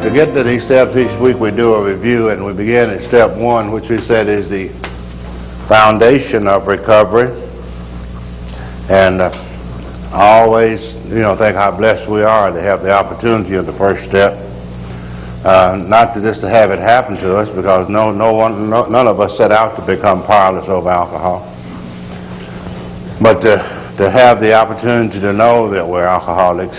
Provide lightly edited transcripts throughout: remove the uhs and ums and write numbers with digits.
to get to these steps each week, we do a review, and we begin at step 1, which we said is the foundation of recovery. And I always, think how blessed we are to have the opportunity of the first step. Not to just to have it happen to us, because none of us set out to become powerless over alcohol, but to have the opportunity to know that we're alcoholics.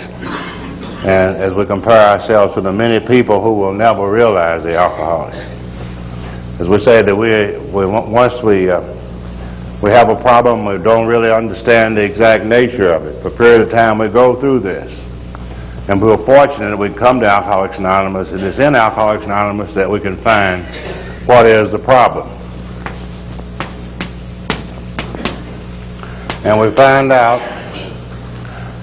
And as we compare ourselves to the many people who will never realize they're alcoholics. As we say that once we have a problem, we don't really understand the exact nature of it. For a period of time we go through this. And we're fortunate that we come to Alcoholics Anonymous, and it's in Alcoholics Anonymous that we can find what is the problem. And we find out,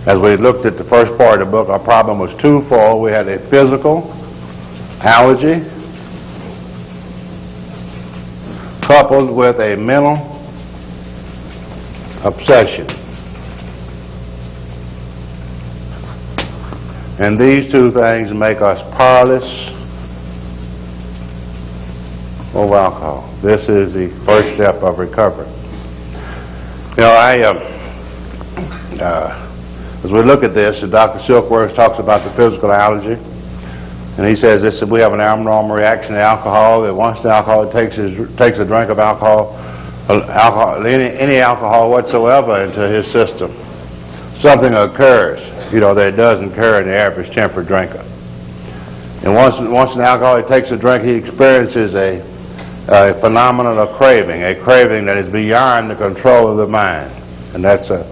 as we looked at the first part of the book, our problem was twofold. We had a physical allergy coupled with a mental obsession. And these two things make us powerless over alcohol. This is the first step of recovery. As we look at this, Dr. Silkworth talks about the physical allergy, and he says this: that we have an abnormal reaction to alcohol. That once the alcoholic takes a drink of alcohol, any alcohol whatsoever into his system, something occurs, that doesn't occur in the average temperate drinker. And once an alcoholic takes a drink, he experiences a phenomenon of craving, a craving that is beyond the control of the mind, and that's a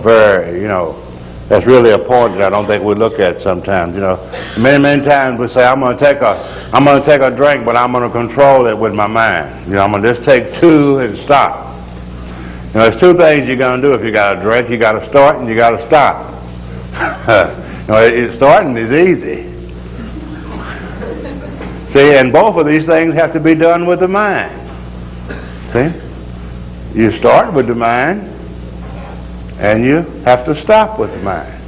very, that's really important. I don't think we look at sometimes. Many times we say, I'm going to take a drink, but I'm going to control it with my mind. I'm going to just take 2 and stop. There's 2 things you're going to do if you got a drink. You got to start and you got to stop. Starting is easy. See, and both of these things have to be done with the mind. See, you start with the mind, and you have to stop with the mind.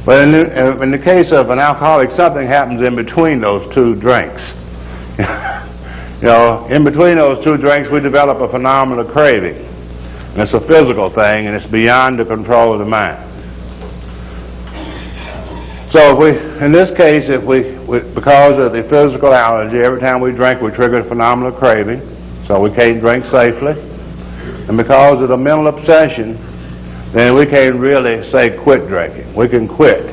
But in the case of an alcoholic, something happens in between those 2 drinks. In between those 2 drinks, we develop a phenomenon of craving. And it's a physical thing, and it's beyond the control of the mind. So in this case, because of the physical allergy, every time we drink, we trigger a phenomenon of craving, so we can't drink safely. And because of the mental obsession, then we can't really say quit drinking. We can quit,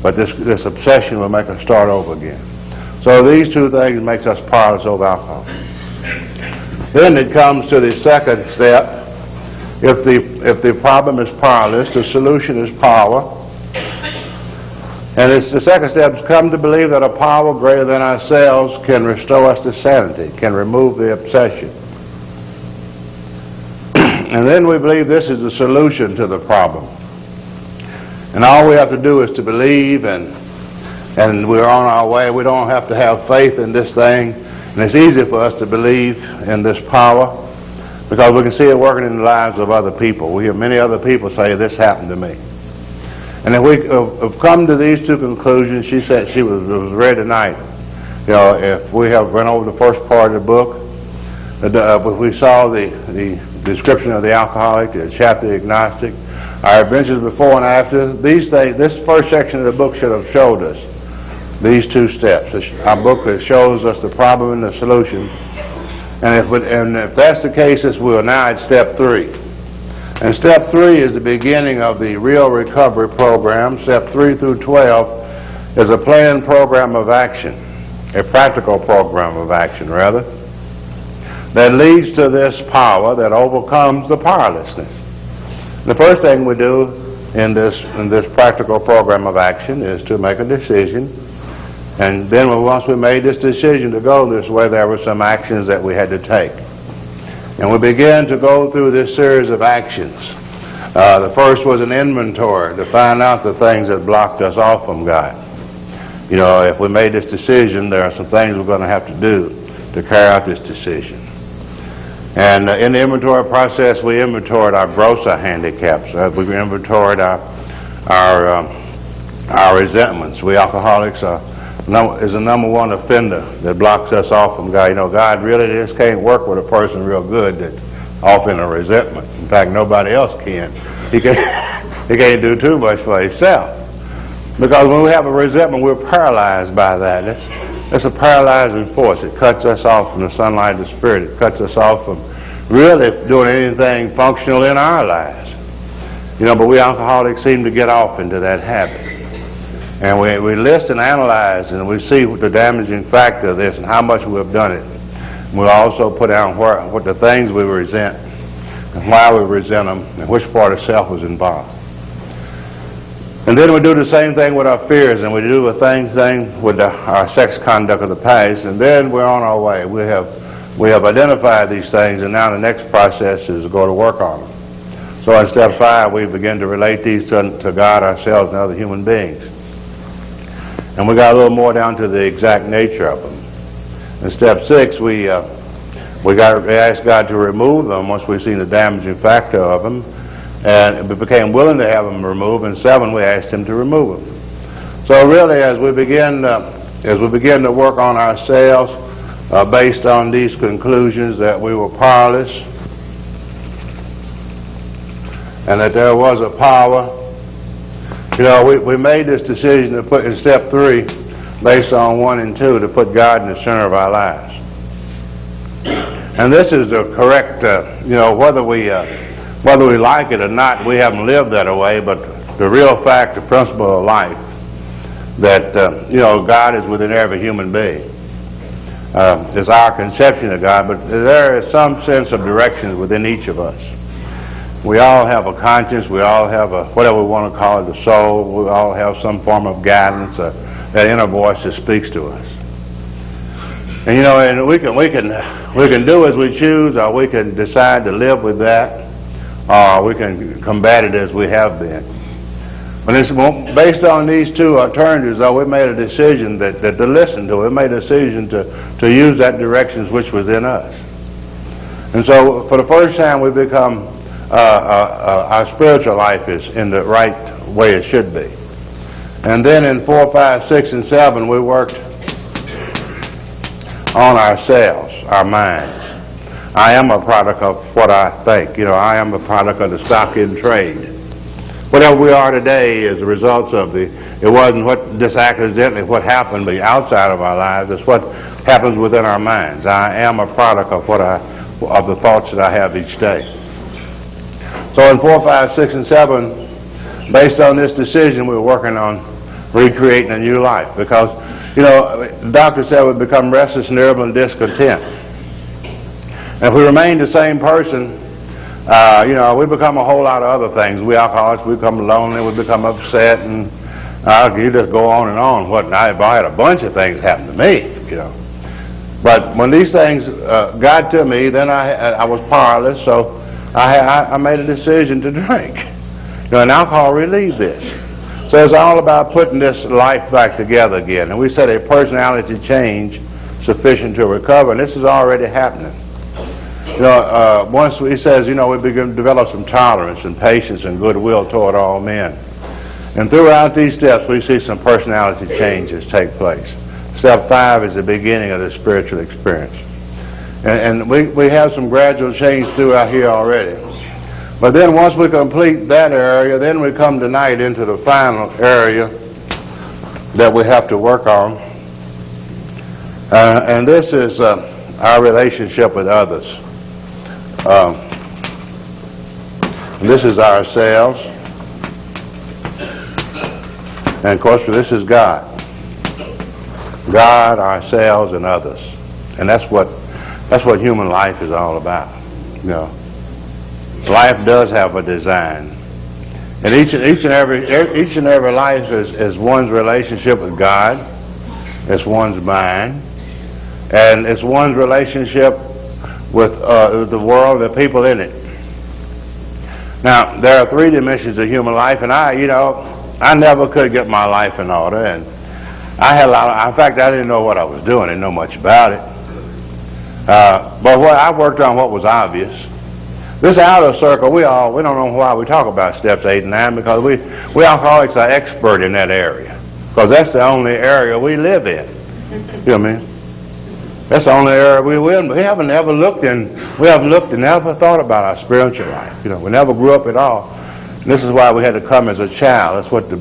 but this obsession will make us start over again. So these 2 things makes us powerless over alcohol. Then it comes to the second step. If the problem is powerless, the solution is power. And it's the second step is come to believe that a power greater than ourselves can restore us to sanity, can remove the obsession. And then we believe this is the solution to the problem. And all we have to do is to believe, and we're on our way. We don't have to have faith in this thing. And it's easy for us to believe in this power because we can see it working in the lives of other people. We hear many other people say, this happened to me. And if we have come to these 2 conclusions, she said, it was read tonight. If we have run over the first part of the book, if we saw the description of the alcoholic, the chapter, the agnostic, our adventures before and after, these things, this first section of the book should have showed us these 2 steps. Our book shows us the problem and the solution. And if that's the case, we're now at step 3. And step 3 is the beginning of the real recovery program. Step 3 through 12 is a planned program of action, a practical program of action, rather, that leads to this power that overcomes the powerlessness. The first thing we do in this practical program of action is to make a decision. And then once we made this decision to go this way, there were some actions that we had to take. And we began to go through this series of actions. The first was an inventory to find out the things that blocked us off from God. If we made this decision, there are some things we're going to have to do to carry out this decision. And in the inventory process, we inventoried our grosser handicaps. We inventoried our resentments. We alcoholics are is the number one offender that blocks us off from God. You know, God really just can't work with a person real good that's off in a resentment. In fact, nobody else can. He can't do too much for himself. Because when we have a resentment, we're paralyzed by that. It's a paralyzing force. It cuts us off from the sunlight of the Spirit. It cuts us off from really doing anything functional in our lives. You know, but we alcoholics seem to get off into that habit. And we list and analyze, and we see what the damaging factor of this and how much we have done it. We'll also put down what the things we resent and why we resent them and which part of self was involved. And then we do the same thing with our fears, and we do the same thing with our sex conduct of the past, and then we're on our way. We have identified these things, and now the next process is to go to work on them. So in step 5, we begin to relate these to God, ourselves, and other human beings. And we got a little more down to the exact nature of them. In step 6, we asked God to remove them once we've seen the damaging factor of them, and we became willing to have them removed. In 7, we asked Him to remove them. So really, as we begin to work on ourselves based on these conclusions that we were powerless, and that there was a power. You know, we made this decision to put in step 3, based on 1 and 2, to put God in the center of our lives. And this is the correct, you know, whether we like it or not, we haven't lived that way, but the real fact, the principle of life, that, you know, God is within every human being. It's our conception of God, but there is some sense of direction within each of us. We all have a conscience. We all have a, whatever we want to call it, the soul. We all have some form of guidance, that inner voice that speaks to us. And you know, and we can do as we choose, or we can decide to live with that, or we can combat it as we have been. But it's based on these two alternatives, though, we made a decision that to listen to it. We made a decision to use that direction which was in us. And so, for the first time, we become. Our spiritual life is in the right way it should be. And then in 4, 5, 6, and 7, we worked on ourselves, our minds. I am a product of what I think. You know, I am a product of the stock in trade. Whatever we are today is the results of it wasn't what just accidentally what happened but outside of our lives. It's what happens within our minds. I am a product of of the thoughts that I have each day. So in 4, 5, 6, and 7, based on this decision, we were working on recreating a new life. Because, you know, the doctor said we become restless, nervous, and discontent. And if we remain the same person, you know, we become a whole lot of other things. We alcoholics, we become lonely, we become upset, and you just go on and on. I had a bunch of things happen to me, you know. But when these things got to me, then I was powerless, so I made a decision to drink. You know, and alcohol relieved this. So it's all about putting this life back together again. And we said a personality change sufficient to recover, and this is already happening. You know, once he says, you know, we begin to develop some tolerance and patience and goodwill toward all men. And throughout these steps, we see some personality changes take place. Step 5 is the beginning of the spiritual experience. And we have some gradual change throughout here already. But then once we complete that area, then we come tonight into the final area that we have to work on. And this is our relationship with others. This is ourselves. And of course, this is God. God, ourselves, and others. And that's what human life is all about. You know, life does have a design, and each and every life is one's relationship with God. It's one's mind, and it's one's relationship with the world, the people in it. Now, there are 3 dimensions of human life, and I never could get my life in order, and I had in fact, I didn't know what I was doing. I didn't know much about it. But I worked on what was obvious. This outer circle, we don't know why we talk about steps 8 and 9, because we alcoholics are expert in that area. Because that's the only area we live in. You know what I mean? That's the only area we live in. We haven't ever looked and never thought about our spiritual life. You know, we never grew up at all. And this is why we had to come as a child. That's what the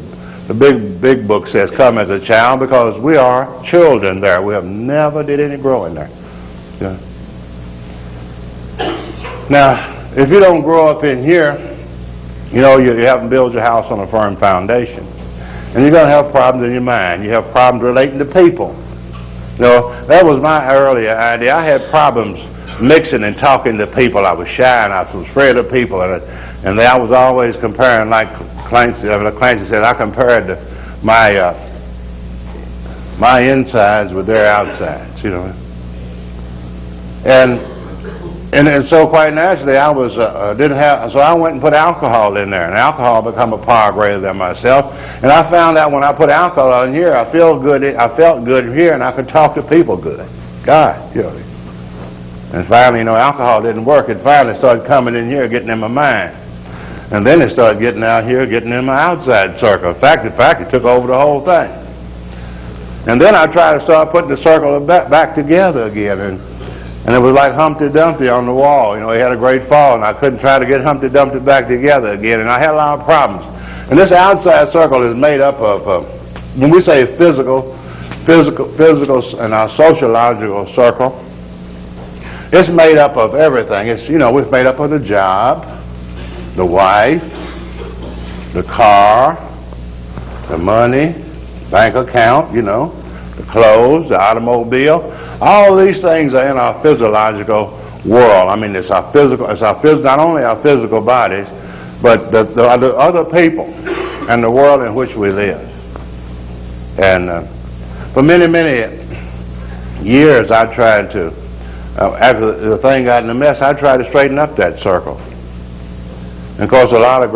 big book says, come as a child, because we are children there. We have never did any growing there. You know? Now, if you don't grow up in here, you know, you haven't built your house on a firm foundation. And you're going to have problems in your mind. You have problems relating to people. You know, that was my earlier idea. I had problems mixing and talking to people. I was shy and I was afraid of people. And I was always comparing, like Clancy said, I compared my insides with their outsides, you know. And so quite naturally, I was so I went and put alcohol in there, and alcohol become a power greater than myself. And I found out when I put alcohol in here, I felt good here, and I could talk to people good. God, you know. And finally, you know, alcohol didn't work. It finally started coming in here, getting in my mind, and then it started getting out here, getting in my outside circle. In fact, it took over the whole thing. And then I tried to start putting the circle back together again, and it was like Humpty Dumpty on the wall. You know, he had a great fall, and I couldn't try to get Humpty Dumpty back together again, and I had a lot of problems. And this outside circle is made up of, when we say physical, and our sociological circle, it's made up of everything. It's, you know, it's made up of the job, the wife, the car, the money, bank account, you know, the clothes, the automobile. All these things are in our physiological world. I mean, it's not only our physical bodies, but the other people and the world in which we live. And for many, many years, I tried to, after the thing got in a mess, I tried to straighten up that circle. And of course, a lot of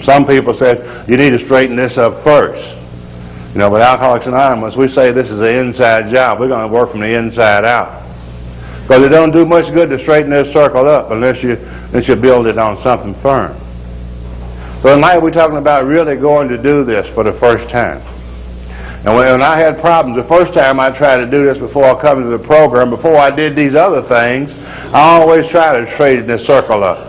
some people said, you need to straighten this up first. You know, but Alcoholics Anonymous, we say this is an inside job. We're going to work from the inside out. Because it don't do much good to straighten this circle up unless you build it on something firm. So tonight we're talking about really going to do this for the first time. And when I had problems, the first time I tried to do this before I come to the program, before I did these other things, I always tried to straighten this circle up.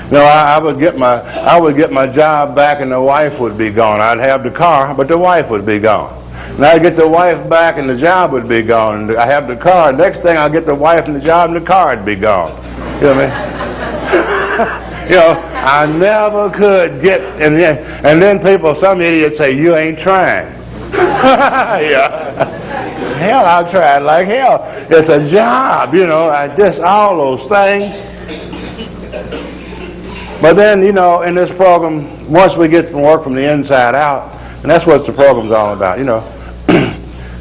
You know, I would get my job back and the wife would be gone. I'd have the car, but the wife would be gone. And I'd get the wife back and the job would be gone. And I have the car. Next thing I'll get the wife and the job and the car would be gone. You know what I mean? You know, I never could get, and then some idiots say, you ain't trying. Yeah. Hell, I tried like hell. It's a job, you know, all those things. But then, you know, in this program, once we get to work from the inside out, and that's what the program's all about, you know.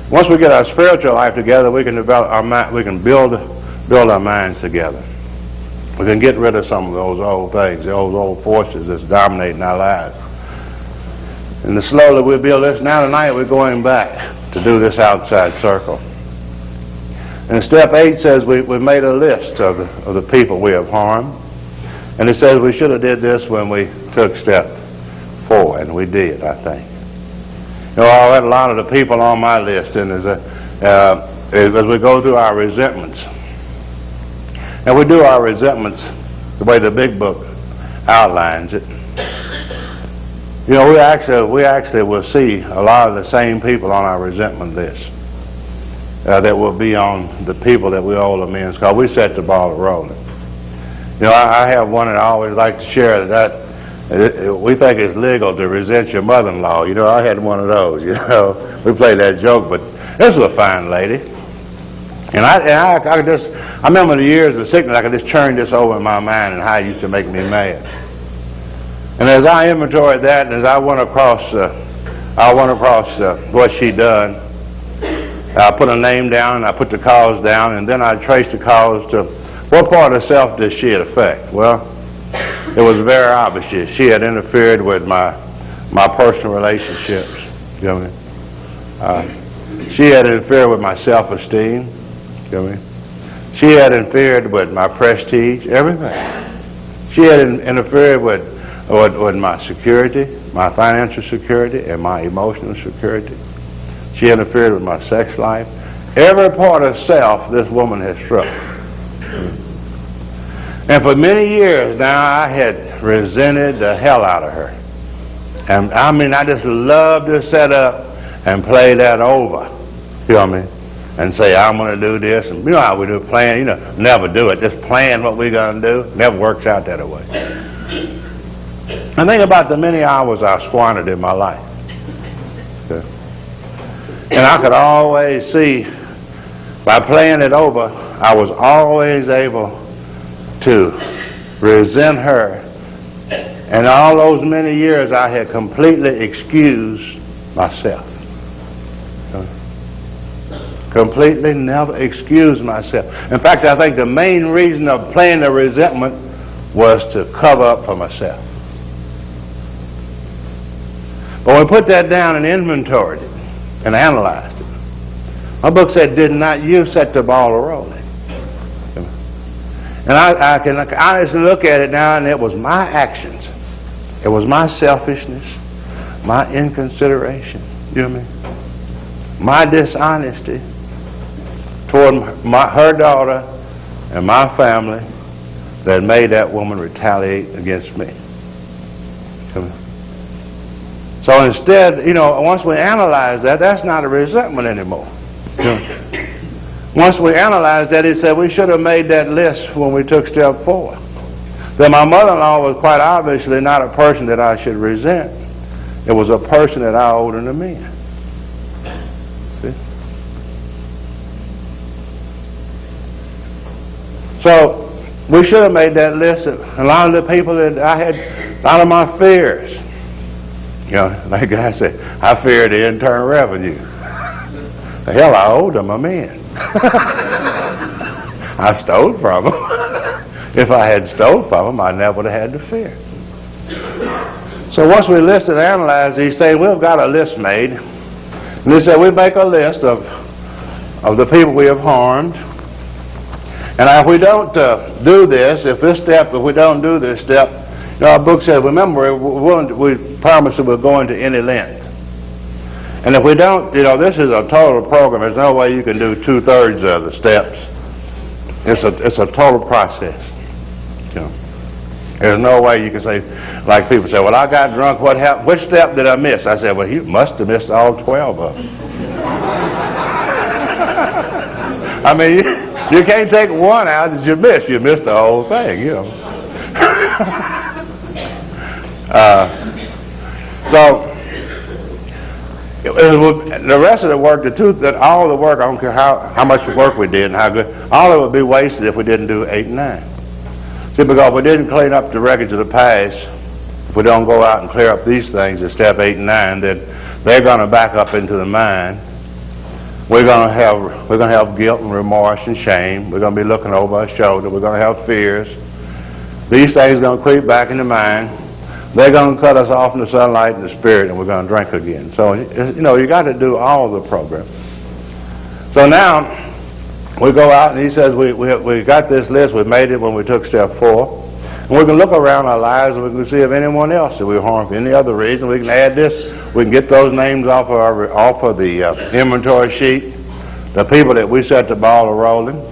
Once we get our spiritual life together, we can develop our mind, we can build our minds together. We can get rid of some of those old things, those old forces that's dominating our lives. And slowly we'll build this. Now tonight we're going back to do this outside circle. And step 8 says we've made a list of the people we have harmed. And it says we should have did this when we took step 4, and we did, I think. You know, I had a lot of the people on my list, and as we go through our resentments, and we do our resentments the way the big book outlines it. You know, we actually will see a lot of the same people on our resentment list that will be on the people that we owe amends, because we set the ball rolling. You know, I have one that I always like to share that we think it's legal to resent your mother-in-law. You know, I had one of those, you know. We played that joke, but this was a fine lady. And I remember the years of sickness, I could just churn this over in my mind and how it used to make me mad. And as I inventoried that, and as I went across what she'd done, I put a name down, and I put the cause down, and then I traced the cause to what part of self did she affect? Well, it was very obvious. She had interfered with my personal relationships. You know what I mean? She had interfered with my self-esteem. You know what I mean? She had interfered with my prestige, everything. She had interfered with with my security, my financial security, and my emotional security. She interfered with my sex life. Every part of self this woman has struck. And for many years now, I had resented the hell out of her. And I mean, I just loved to set up and play that over. You know what I mean? And say, I'm going to do this. And you know how we do plan. You know, never do it. Just plan what we're going to do. Never works out that way. And think about the many hours I squandered in my life. Okay. And I could always see, by playing it over, I was always able to resent her. And all those many years I had completely excused myself. Completely never excused myself. In fact, I think the main reason of playing the resentment was to cover up for myself. But we put that down and inventoried it and analyzed it. My book said, did not you set the ball rolling? And I can honestly look at it now, and it was my actions. It was my selfishness, my inconsideration, you know what I mean? My dishonesty toward her daughter and my family that made that woman retaliate against me. So instead, you know, once we analyze that, that's not a resentment anymore. Once we analyzed that, he said we should have made that list when we took step 4. That my mother-in-law was quite obviously not a person that I should resent. It was a person that I owed an amends. See? So we should have made that list. A lot of the people that I had, a lot of my fears. You know, like I said, I feared the Internal Revenue. The hell, I owed them amends. I stole from them. If I had stole from them, I never would have had to fear. So once we listed and analyzed these things, we've got a list made. And they said we make a list of the people we have harmed. And if we don't do this, if we don't do this step, you know, our book says, remember, we promise that we're going to any length. And if we don't, you know, this is a total program. There's no way you can do 2/3 of the steps. It's a total process. You know, there's no way you can say, like people say, well, I got drunk. What happened? Which step did I miss? I said, well, you must have missed all 12 of them. I mean, you can't take one out that you missed. You missed the whole thing, you know. So the rest of the work, all the work, I don't care how much work we did and how good, all of it would be wasted if we didn't do 8 and 9. See, because if we didn't clean up the wreckage of the past, if we don't go out and clear up these things at step 8 and 9, then they're going to back up into the mind. We're going to have guilt and remorse and shame. We're going to be looking over our shoulder. We're going to have fears. These things are going to creep back in the mind. They're going to cut us off in the sunlight and the spirit, and we're going to drink again. So, you know, you got to do all the program. So now, we go out, and he says, we got this list. We made it when we took step 4. And we can look around our lives, and we can see if anyone else that we harmed for any other reason. We can add this. We can get those names off of the inventory sheet. The people that we set the ball rolling,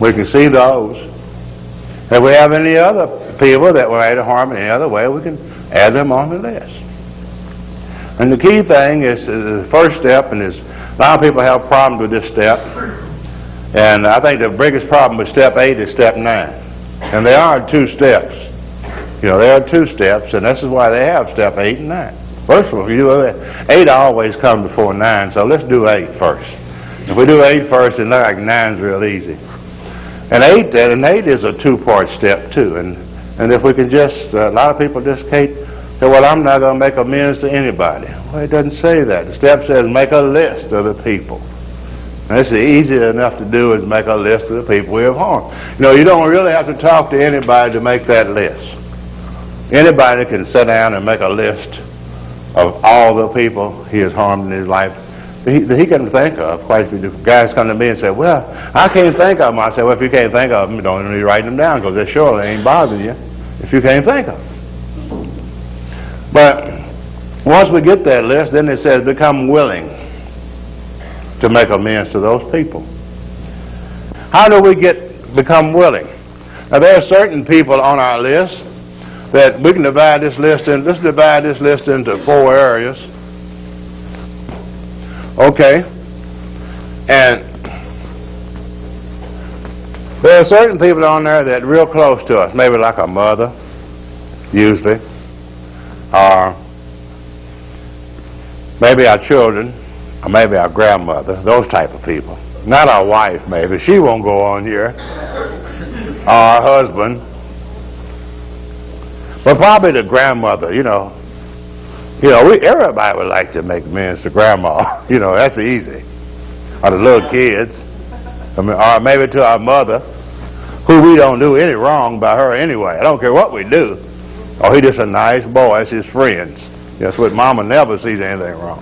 we can see those. If we have any other people that were made harm in any other way, we can add them on the list. And the key thing is the first step, and a lot of people have problems with this step. And I think the biggest problem with step 8 is step 9. And there are 2 steps. You know, there are 2 steps, and this is why they have step 8 and 9. First of all, if you do 8 always comes before 9, so let's do 8 first. If we do 8 first, then like 9's real easy. And 8 is a 2-part step too. And if we can just, a lot of people just can't say, well, I'm not going to make amends to anybody. Well, it doesn't say that. The step says make a list of the people. And it's easy enough to do is make a list of the people we have harmed. You know, you don't really have to talk to anybody to make that list. Anybody can sit down and make a list of all the people he has harmed in his life that he can think of. Quite a few guys come to me and say, well, I can't think of them. I say, well, if you can't think of them, you don't need to write them down, because they surely ain't bothering you if you can't think of them. But once we get that list, then it says become willing to make amends to those people. How do we become willing? Now there are certain people on our list that we can divide this list in. Let's divide this list into 4 areas. Okay. And there are certain people on there that are real close to us, maybe like a mother, usually, or maybe our children, or maybe our grandmother, those type of people. Not our wife, maybe. She won't go on here. Or our husband. But probably the grandmother, everybody would like to make amends to grandma. That's easy. Or the little kids. Or maybe to our mother, who we don't do any wrong by her anyway. I don't care what we do. Oh, he's just a nice boy. That's his friends. That's what Mama never sees anything wrong.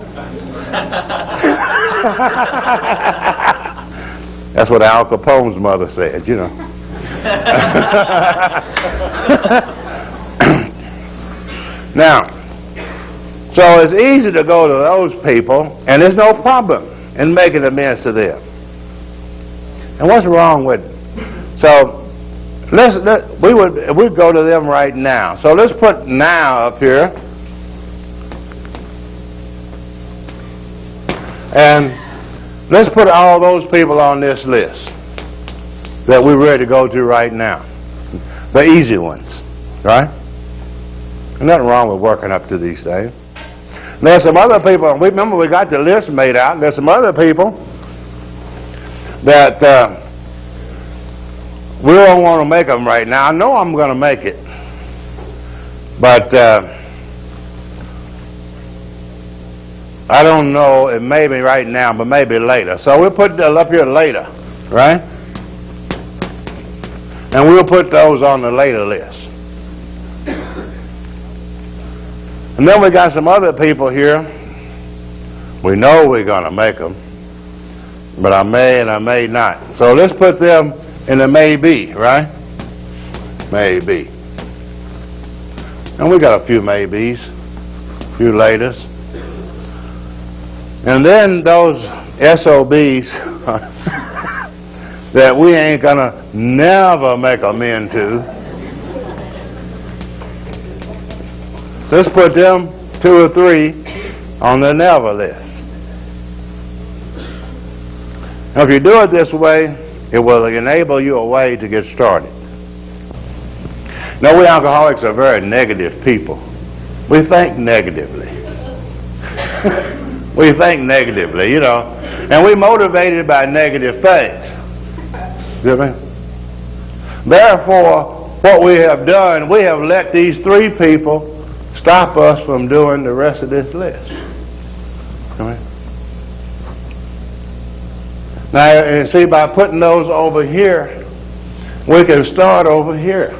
That's what Al Capone's mother said, Now, so it's easy to go to those people, and there's no problem in making amends to them. And what's wrong with it? So we'd go to them right now. So let's put now up here. And let's put all those people on this list that we're ready to go to right now. The easy ones, right? There's nothing wrong with working up to these things. There's some other people, remember we got the list made out, there's some other people that we don't want to make them right now. I know I'm going to make it, but I don't know, it may be right now, but maybe later. So we'll put that up here later, right? And we'll put those on the later list. And then we got some other people here. We know we're going to make them, but I may and I may not. So let's put them in the maybe, right? Maybe. And we got a few maybes, a few laters. And then those SOBs that we ain't going to never make amends to. Let's put them 2 or 3 on the never list. Now, if you do it this way, it will enable you a way to get started. Now, we alcoholics are very negative people. We think negatively. We think negatively, and we're motivated by negative things. You know? Therefore, what we have done, we have let these 3 people stop us from doing the rest of this list. Right? Now, you see, by putting those over here, we can start over here.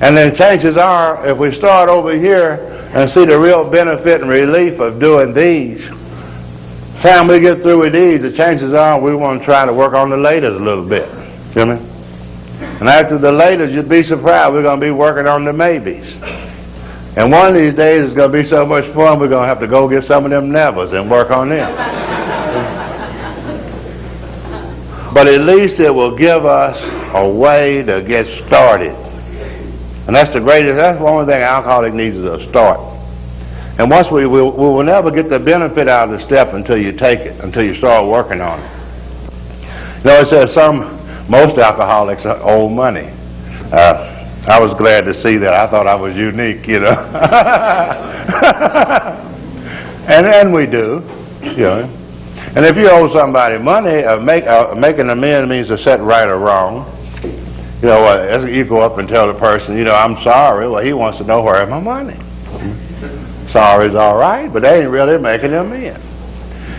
And then chances are, if we start over here and see the real benefit and relief of doing these, the time we get through with these, the chances are we want to try to work on the laters a little bit. You know? And after the laters, you'd be surprised, we're going to be working on the maybes. And one of these days it's going to be so much fun, we're going to have to go get some of them nevers and work on them. But at least it will give us a way to get started. And that's the greatest, that's the only thing an alcoholic needs is a start. And once we will never get the benefit out of the step until you take it, until you start working on it. It says most alcoholics owe money. I was glad to see that. I thought I was unique, and we do, And if you owe somebody money, making amends means to set right or wrong. You go up and tell the person, I'm sorry. Well, he wants to know where is my money. Sorry's all right, but they ain't really making amends.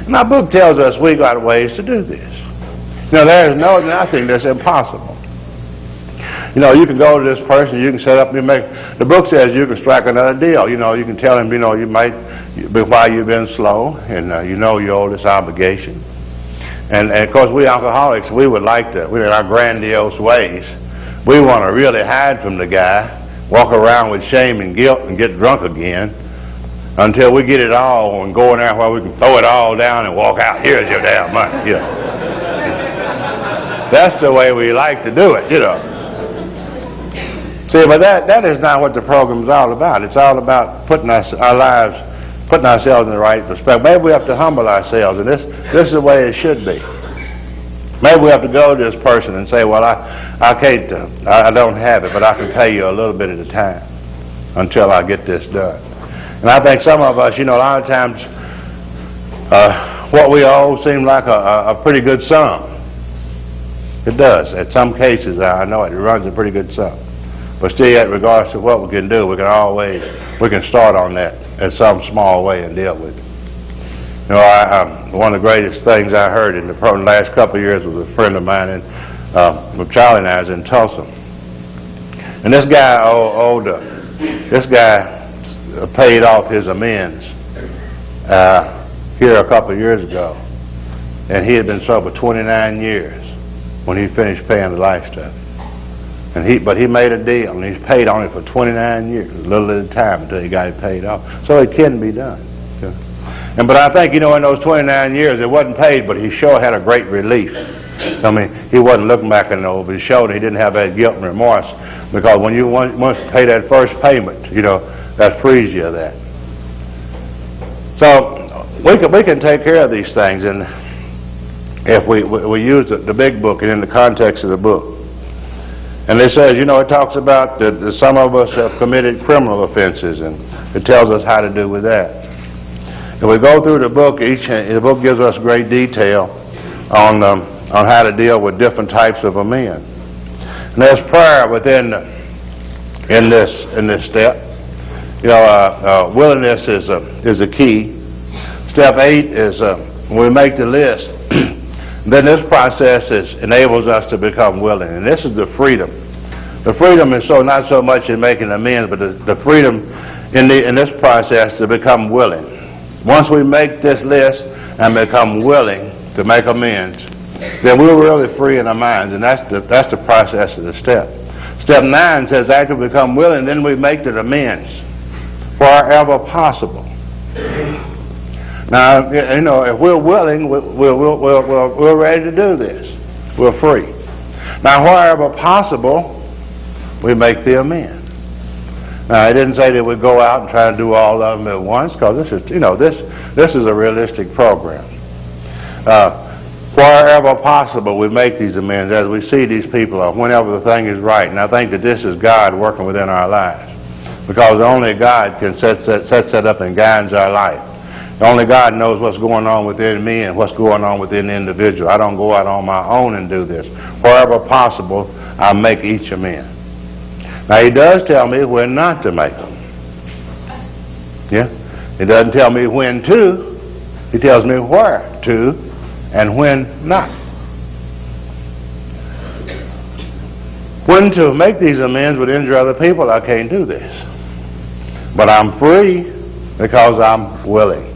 My book tells us we got ways to do this. There is nothing that's impossible. You can go to this person, you can set up, the book says you can strike another deal. You can tell him, you might, why you've been slow, and you owe this obligation. And of course, we alcoholics, we would like to, in our grandiose ways, we want to really hide from the guy walk around with shame and guilt and get drunk again until we get it all and go in there where we can throw it all down and walk out. Here's your damn money. You know. That's the way we like to do it, you know. See, but that is not what the program's all about. It's all about putting our lives, putting ourselves in the right perspective. Maybe we have to humble ourselves, and this is the way it should be. Maybe we have to go to this person and say, well, I can't, I don't have it, but I can pay you a little bit at a time until I get this done. And I think some of us, you know, a lot of times what we owe seems like a pretty good sum. It does. In some cases, I know it runs a pretty good sum. But still, yet, regardless of what we can do, we can start on that in some small way and deal with it. You know, one of the greatest things I heard in the last couple of years was a friend of mine, Charlie and I was in Tulsa. And this guy paid off his amends here a couple of years ago. And he had been sober 29 years when he finished paying the life stuff. But he made a deal, and he's paid on it for 29 years, a little at a time until he got it paid off. So it can be done. But I think, you know, in those 29 years, it wasn't paid, but he sure had a great relief. I mean, he wasn't looking back over his shoulder. He didn't have that guilt and remorse, because when you once pay that first payment, you know, that frees you of that. So we can take care of these things, and if we use the big book and in the context of the book. And it says, you know, it talks about that some of us have committed criminal offenses, and it tells us how to do with that. If we go through the book, the book gives us great detail on how to deal with different types of amends. And there's prayer within in this step. You know, willingness is a key. Step 8 is when we make the list. Then this process enables us to become willing, and this is the freedom. The freedom is not so much in making amends, but the freedom in this process to become willing. Once we make this list and become willing to make amends, then we're really free in our minds, and that's the process of the step. Step 9 says after we become willing, then we make the amends wherever possible. Now, you know, if we're willing, we're ready to do this. We're free. Now, wherever possible, we make the amends. Now, I didn't say that we go out and try to do all of them at once, because this is a realistic program. Wherever possible, we make these amends as we see these people, or whenever the thing is right. And I think that this is God working within our lives, because only God can set that up and guides our life. Only God knows what's going on within me and what's going on within the individual. I don't go out on my own and do this. Wherever possible, I make each amend. Now, he does tell me when not to make them. Yeah? He doesn't tell me when to. He tells me where to and when not. When to make these amends would injure other people, I can't do this. But I'm free because I'm willing.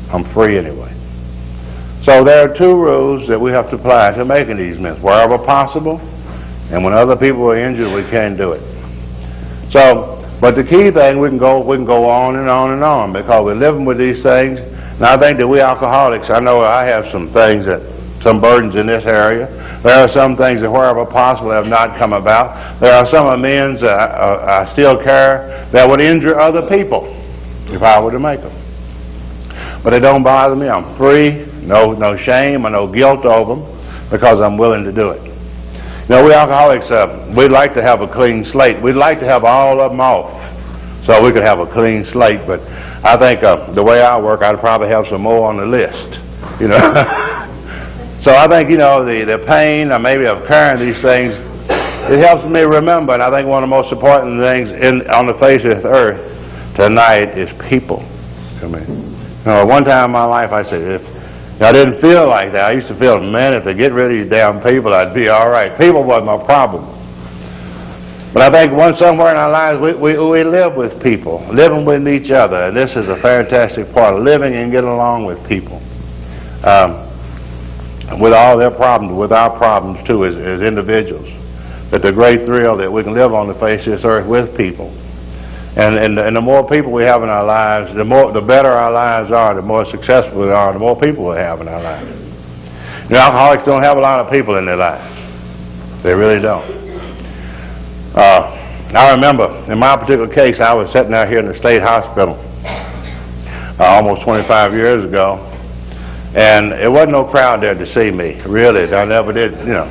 I'm free anyway. So there are 2 rules that we have to apply to making these amends. Wherever possible, and when other people are injured, we can't do it. So, but the key thing, we can go on and on and on, because we're living with these things. And I think that we alcoholics, I know I have some burdens in this area. There are some things that wherever possible have not come about. There are some amends I still care that would injure other people if I were to make them. But it don't bother me. I'm free, no shame or no guilt over them, because I'm willing to do it. You know, we alcoholics, we'd like to have a clean slate. We'd like to have all of them off so we could have a clean slate. But I think the way I work, I'd probably have some more on the list, you know. So I think, you know, the pain or maybe of carrying these things, it helps me remember. And I think one of the most important things on the face of this earth tonight is people. I mean, you know, one time in my life I said, if I didn't feel like that, I used to feel, man, if they get rid of these damn people, I'd be all right. People wasn't my problem. But I think somewhere in our lives, we live with people, living with each other, and this is a fantastic part of living and getting along with people. With all their problems, with our problems too, as individuals. But the great thrill that we can live on the face of this earth with people. And the more people we have in our lives, the better our lives are, the more successful we are, the more people we have in our lives. You know, alcoholics don't have a lot of people in their lives. They really don't. I remember, in my particular case, I was sitting out here in the state hospital almost 25 years ago, and there wasn't no crowd there to see me, really. I never did, you know.